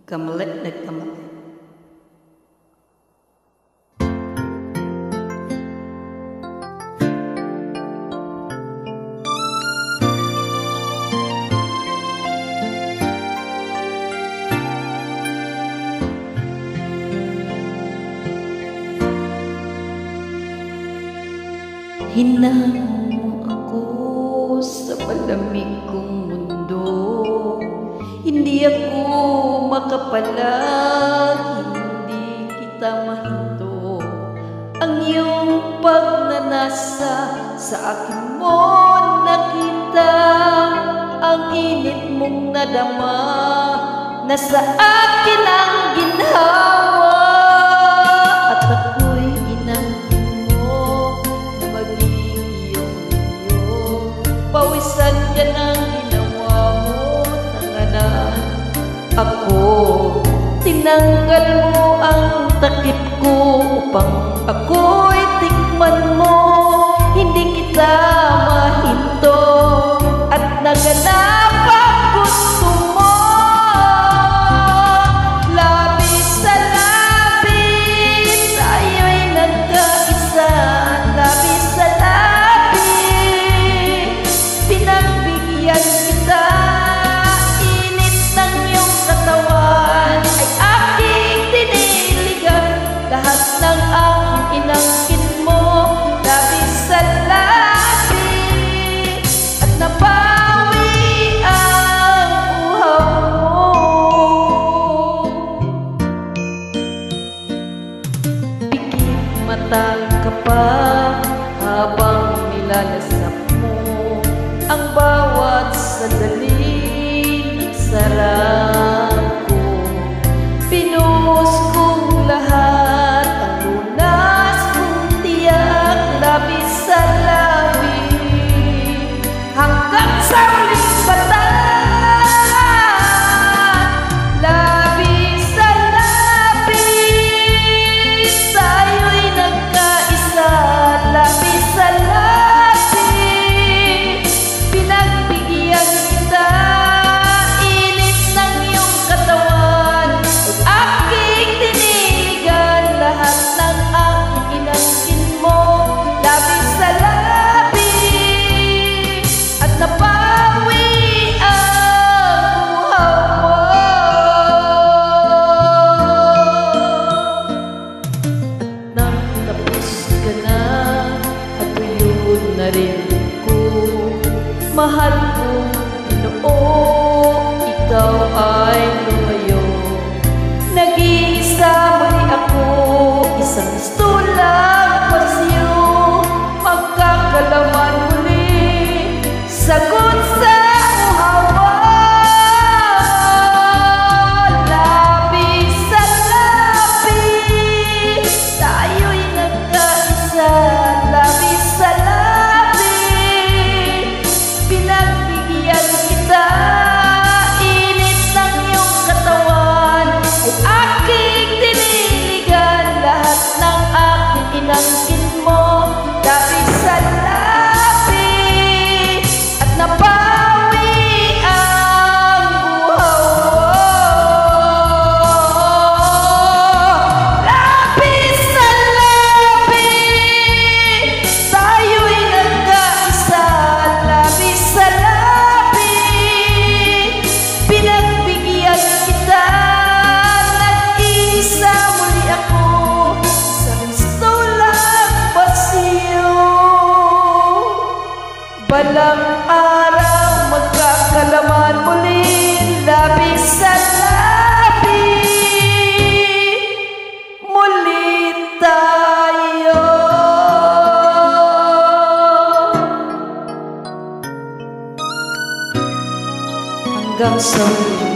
Kamali na kamali. Hinamo mo ako sa malamig kong mundo. Hindi ako makapalag, hindi kita mahinto. Ang iyong pagnanasa sa akin mo nakita. Ang init mong nadama na sa akin ang ginhawa. At ako'y inangkin mo na maging iyong pawisan ka ng ginawa mo. Nanganan ako, tinanggal mo ang takip ko upang ako'y tikman mo. Hindi kita mahinto at naganap ang gusto mo. Labis sa labis, tayo'y nagkaisa. Labis sa labis, pinagbigyan kita. Init ng iyong katawan ay aking diniligan. Lahat ng aking inangkin mo, labis sa labis, at nabawi ang uhaw mo. Pikit mata ka pa habang nilalasap mo ang bawat sandali ng sarap ko. Pinuhos kong lahat ang lunas kong tiyak. Labis sa labis hanggang sa huling bataan. Labis sa labis, tayo'y nagkaisa. Labis sa labis, pinagbigyan kita. Init ng iyong katawan ay aking diniligan. Lahat ng aking inangkin mo, labis sa labis, at nabawi ang uhaw mo. At nang tapos ka na at tuyo na rin ko, mahal kong Ginoo, ikaw ay lumayo. Nag-iisa muli ako, isang gusto lang pasiyo. Magkakalaman muli, sagot sa uhawa. Labis sa labis, tayo'y nagkaisa. Labis sa labis, pinagbigyan kita. Init ng iyong katawan ay aking diniligan. Lahat ng aking inangkin mo, labis sa labis, at nabawi ang uhaw mo. Labis sa labis, tayo'y nagkaisa. Labis sa labis, pinagbigyan kita. Nag-iisa muli ako, isang gusto lang pasiyo. Balang araw magkakalaman muli. Labis sa labis, muli tayo. Hanggang sa huli.